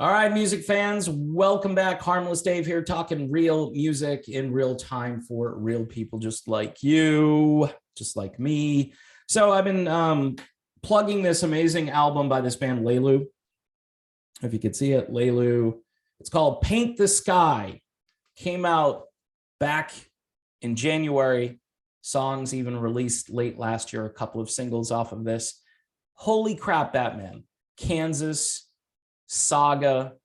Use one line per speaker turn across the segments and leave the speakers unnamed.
All right, music fans, welcome back. Harmless Dave here, talking real music in real time for real people just like you, just like me. So I've been plugging this amazing album by this band, Lelu. If you could see it, Lelu. It's called Paint the Sky. Came out back in January. Songs even released late last year, a couple of singles off of this. Holy crap, Batman. Kansas, Saga,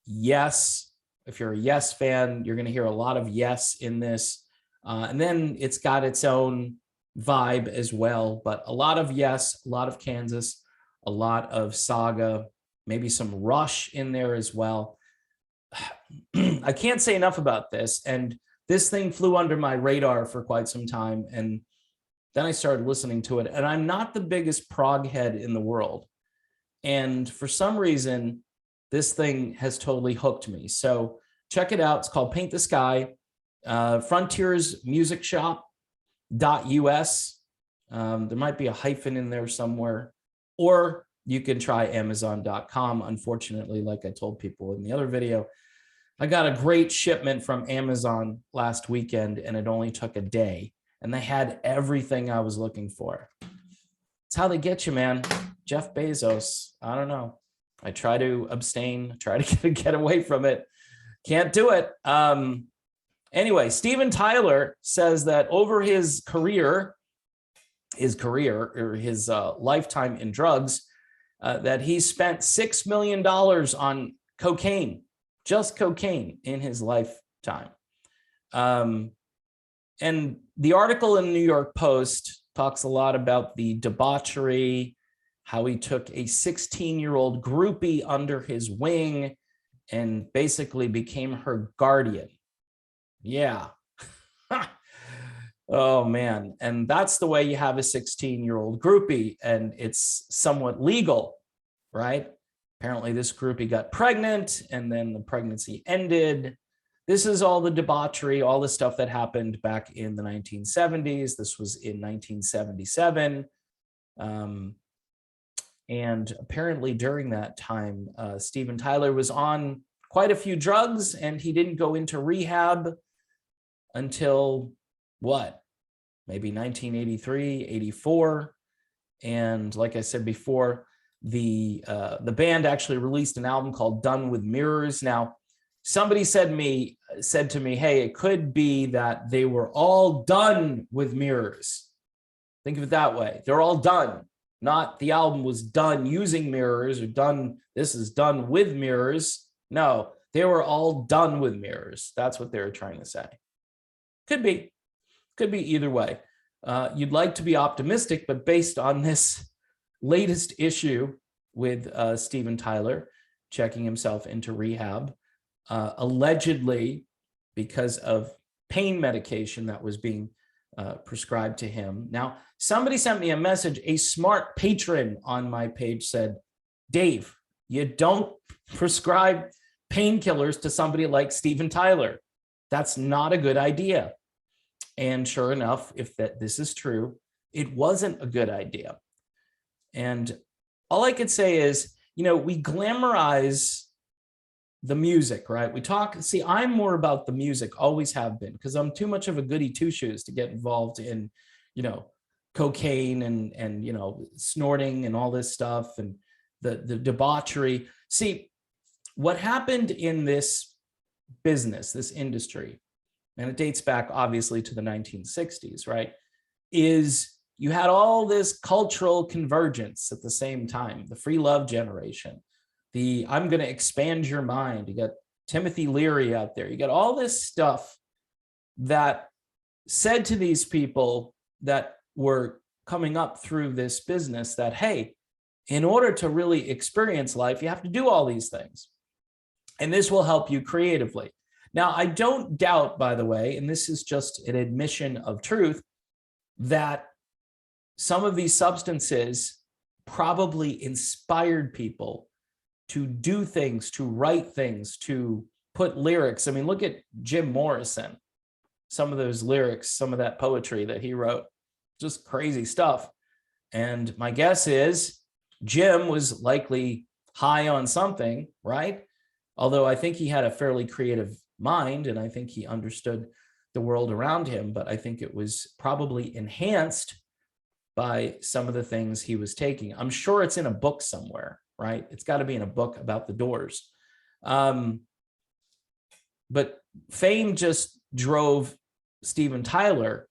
Yes. If you're a Yes fan, you're going to hear a lot of Yes in this. And then it's got its own vibe as well, but a lot of Yes, a lot of Kansas, a lot of Saga, maybe some Rush in there as well. I can't say enough about this. And this thing flew under my radar for quite some time. And then I started listening to it. And I'm not the biggest prog head in the world. And for some reason, this thing has totally hooked me. So check it out. It's called Paint the Sky, frontiersmusicshop.us. There might be a hyphen in there somewhere, or you can try amazon.com. Unfortunately, like I told people in the other video, I got a great shipment from Amazon last weekend and it only took a day and they had everything I was looking for. It's how they get you, man. Jeff Bezos. I don't know. I try to abstain, try to get away from it. Can't do it. Anyway, Steven Tyler says that over his career or his lifetime in drugs, that he spent $6 million on cocaine, just cocaine in his lifetime. And the article in the New York Post talks a lot about the debauchery, how he took a 16-year-old groupie under his wing and basically became her guardian. Yeah. Oh, man. And that's the way you have a 16-year-old groupie, and it's somewhat legal, right? Apparently this groupie got pregnant and then the pregnancy ended. This is all the debauchery, all the stuff that happened back in the 1970s. This was in 1977. And apparently during that time, Steven Tyler was on quite a few drugs and he didn't go into rehab until what? Maybe 1983, 84. And like I said before, the band actually released an album called Done with Mirrors. Now, somebody said to me, hey, it could be that they were all done with mirrors. Think of it that way. They're all done. Not the album was done using mirrors or this is done with mirrors. No, they were all done with mirrors. That's what they were trying to say. Could be either way. You'd like to be optimistic, but based on this latest issue with Steven Tyler checking himself into rehab, allegedly because of pain medication that was being prescribed to him. Now, somebody sent me a message. A smart patron on my page said, Dave, you don't prescribe painkillers to somebody like Steven Tyler. That's not a good idea. And sure enough, if this is true, it wasn't a good idea. And all I could say is, we glamorize the music, right? I'm more about the music, always have been, because I'm too much of a goody two-shoes to get involved in, cocaine and snorting and all this stuff and the debauchery. See, what happened in this business, this industry, and it dates back obviously to the 1960s, right, is you had all this cultural convergence at the same time, the free love generation, I'm going to expand your mind. You got Timothy Leary out there. You got all this stuff that said to these people that were coming up through this business that, hey, in order to really experience life, you have to do all these things. And this will help you creatively. Now, I don't doubt, by the way, and this is just an admission of truth, that some of these substances probably inspired people to do things, to write things, to put lyrics. I mean, look at Jim Morrison, some of those lyrics, some of that poetry that he wrote, just crazy stuff. And my guess is Jim was likely high on something, right? Although I think he had a fairly creative mind, and I think he understood the world around him, but I think it was probably enhanced by some of the things he was taking. I'm sure it's in a book somewhere, right? It's got to be in a book about the Doors. But fame just drove Steven Tyler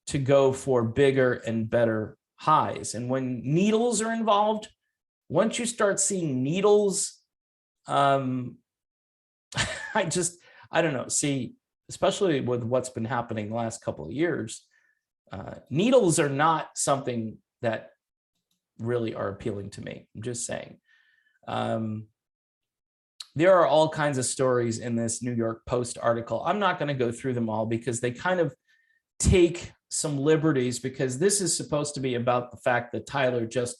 to go for bigger and better highs. And when needles are involved, once you start seeing needles, I don't know. See, especially with what's been happening the last couple of years, needles are not something that really are appealing to me. I'm just saying. There are all kinds of stories in this New York Post article. I'm not going to go through them all because they kind of take some liberties, because this is supposed to be about the fact that Tyler just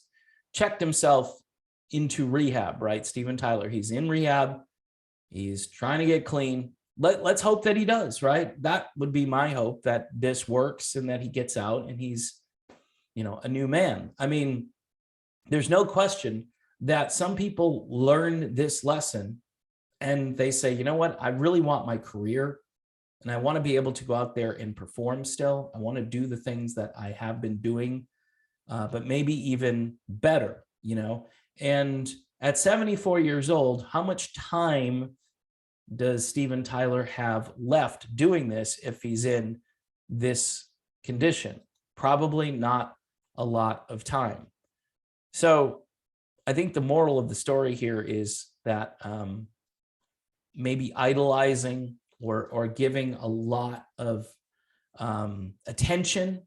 checked himself into rehab, right? Steven Tyler, he's in rehab. He's trying to get clean. Let's hope that he does, right? That would be my hope, that this works and that he gets out and he's, a new man. I mean, there's no question that some people learn this lesson and they say, you know what, I really want my career and I want to be able to go out there and perform still. I want to do the things that I have been doing, but maybe even better, And at 74 years old, how much time does Steven Tyler have left doing this if he's in this condition? Probably not a lot of time. So I think the moral of the story here is that maybe idolizing or giving a lot of attention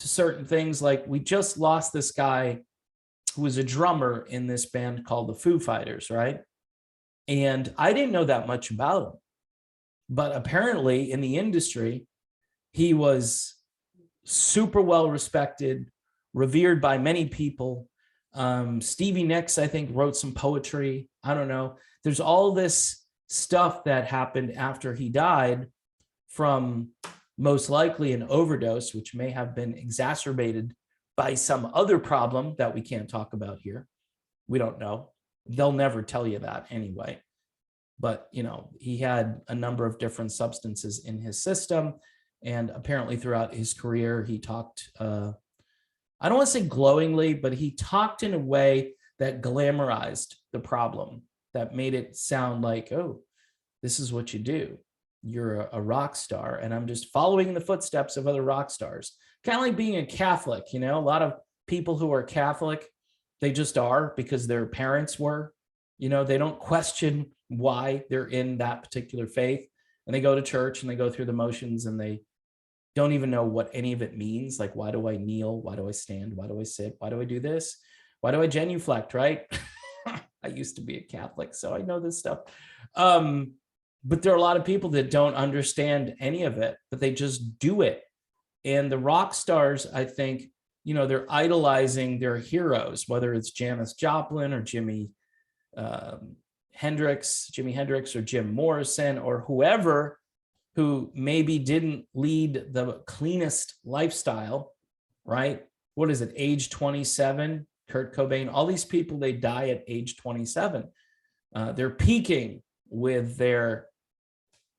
to certain things, like we just lost this guy who was a drummer in this band called the Foo Fighters, right? And I didn't know that much about him, but apparently in the industry, he was super well respected, revered by many people. Stevie Nicks, I think, wrote some poetry. I don't know. There's all this stuff that happened after he died from most likely an overdose, which may have been exacerbated by some other problem that we can't talk about here. We don't know. They'll never tell you that anyway. But, he had a number of different substances in his system. And apparently throughout his career, he talked, I don't want to say glowingly, but he talked in a way that glamorized the problem, that made it sound like, oh, this is what you do. You're a rock star, and I'm just following in the footsteps of other rock stars. Kind of like being a Catholic, a lot of people who are Catholic, they just are because their parents were, they don't question why they're in that particular faith, and they go to church and they go through the motions and they don't even know what any of it means. Like, why do I kneel? Why do I stand? Why do I sit? Why do I do this? Why do I genuflect, right? I used to be a Catholic, so I know this stuff. But there are a lot of people that don't understand any of it, but they just do it. And the rock stars, I think, they're idolizing their heroes, whether it's Janis Joplin or Jimi Hendrix or Jim Morrison or whoever, who maybe didn't lead the cleanest lifestyle, right? What is it, age 27? Kurt Cobain, all these people, they die at age 27. They're peaking with their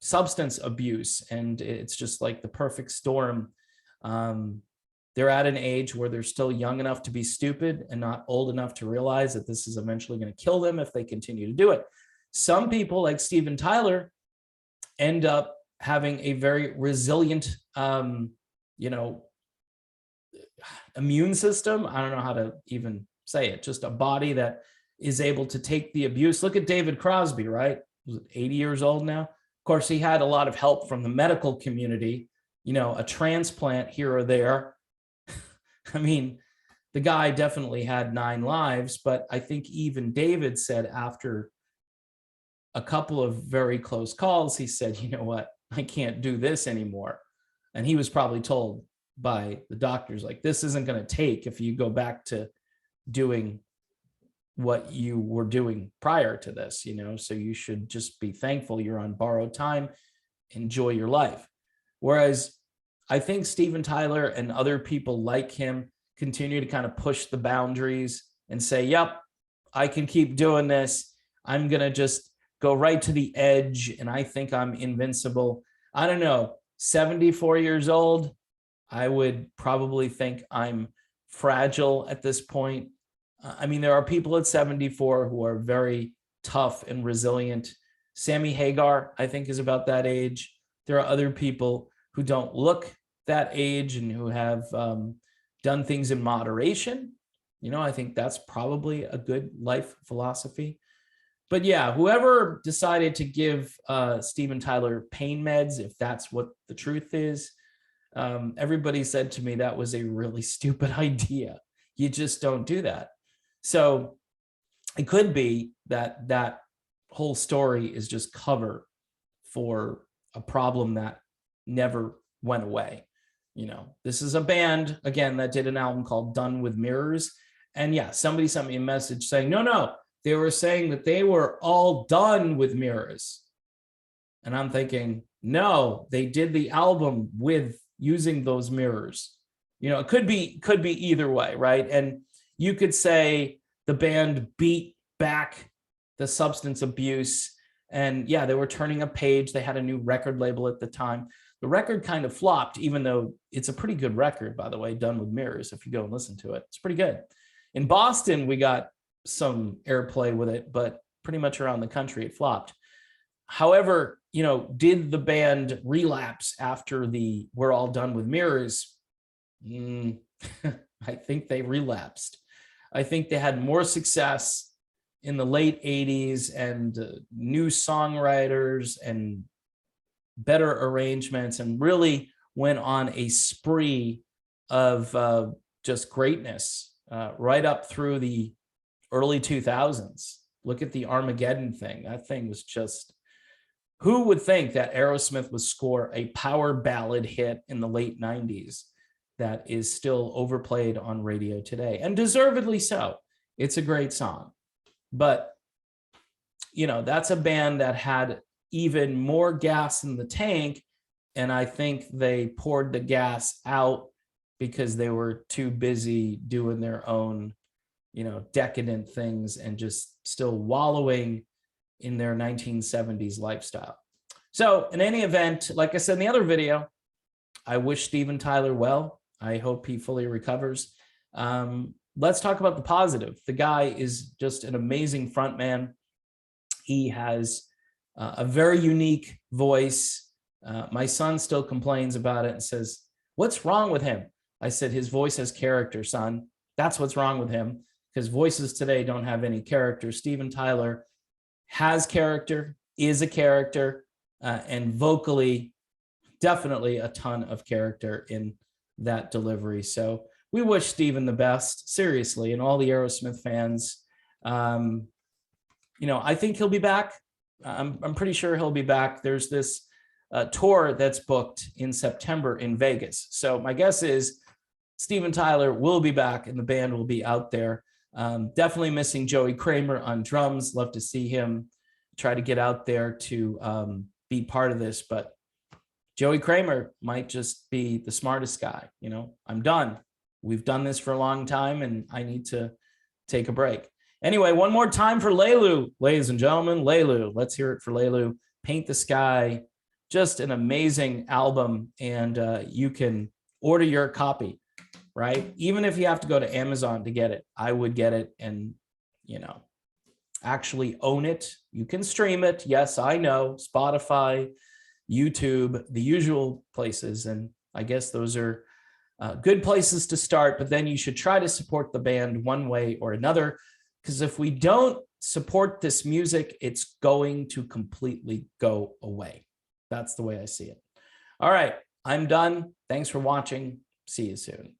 substance abuse, and it's just like the perfect storm. They're at an age where they're still young enough to be stupid and not old enough to realize that this is eventually going to kill them if they continue to do it. Some people, like Steven Tyler, end up having a very resilient, immune system. I don't know how to even say it. Just a body that is able to take the abuse. Look at David Crosby, right? Was it 80 years old now? Of course, he had a lot of help from the medical community, a transplant here or there. I mean, the guy definitely had 9 lives, but I think even David said after a couple of very close calls, he said, you know what, I can't do this anymore. And he was probably told by the doctors, like, this isn't going to take if you go back to doing what you were doing prior to this, so you should just be thankful you're on borrowed time, enjoy your life. Whereas I think Steven Tyler and other people like him continue to kind of push the boundaries and say, yep, I can keep doing this. I'm going to just go right to the edge, and I think I'm invincible. I don't know, 74 years old, I would probably think I'm fragile at this point. I mean, there are people at 74 who are very tough and resilient. Sammy Hagar, I think, is about that age. There are other people who don't look that age and who have done things in moderation. You know, I think that's probably a good life philosophy. But yeah, whoever decided to give Steven Tyler pain meds, if that's what the truth is, everybody said to me that was a really stupid idea. You just don't do that. So it could be that that whole story is just cover for a problem that never went away. You know, this is a band, again, that did an album called Done with Mirrors. And yeah, somebody sent me a message saying, no, they were saying that they were all done with mirrors. And I'm thinking, no, they did the album with using those mirrors. You know, it could be either way, right? And you could say the band beat back the substance abuse. And yeah, they were turning a page. They had a new record label at the time. The record kind of flopped, even though it's a pretty good record, by the way, Done with Mirrors. If you go and listen to it, it's pretty good. In Boston, we got some airplay with it, but pretty much around the country, it flopped. However, you know, did the band relapse after the We're All Done with Mirrors? I think they relapsed. I think they had more success in the late 80s and new songwriters and better arrangements, and really went on a spree of just greatness right up through the early 2000s. Look at the Armageddon thing. That thing was just, who would think that Aerosmith would score a power ballad hit in the late 90s that is still overplayed on radio today, and deservedly so. It's a great song. But, you know, that's a band that had even more gas in the tank, and I think they poured the gas out because they were too busy doing their own, you know, decadent things and just still wallowing in their 1970s lifestyle. So in any event, like I said in the other video, I wish Steven Tyler well. I hope he fully recovers. Let's talk about the positive. The guy is just an amazing frontman. He has a very unique voice. My son still complains about it and says, "What's wrong with him?" I said, "His voice has character, son. That's what's wrong with him, because voices today don't have any character." Steven Tyler has character, is a character, and vocally, definitely a ton of character in that delivery. So we wish Steven the best, seriously, and all the Aerosmith fans. You know, I think he'll be back. I'm pretty sure he'll be back. There's this tour that's booked in September in Vegas. So my guess is Steven Tyler will be back and the band will be out there. Definitely missing Joey Kramer on drums. Love to see him try to get out there to be part of this, but Joey Kramer might just be the smartest guy. You know, I'm done. We've done this for a long time and I need to take a break. Anyway, one more time for Lelu, ladies and gentlemen, Lelu. Let's hear it for Lelu. Paint the Sky, just an amazing album, and you can order your copy, right? Even if you have to go to Amazon to get it, I would get it and, you know, actually own it. You can stream it. Yes, I know, Spotify, YouTube, the usual places. And I guess those are good places to start, but then you should try to support the band one way or another, because if we don't support this music, it's going to completely go away. That's the way I see it. All right, I'm done. Thanks for watching. See you soon.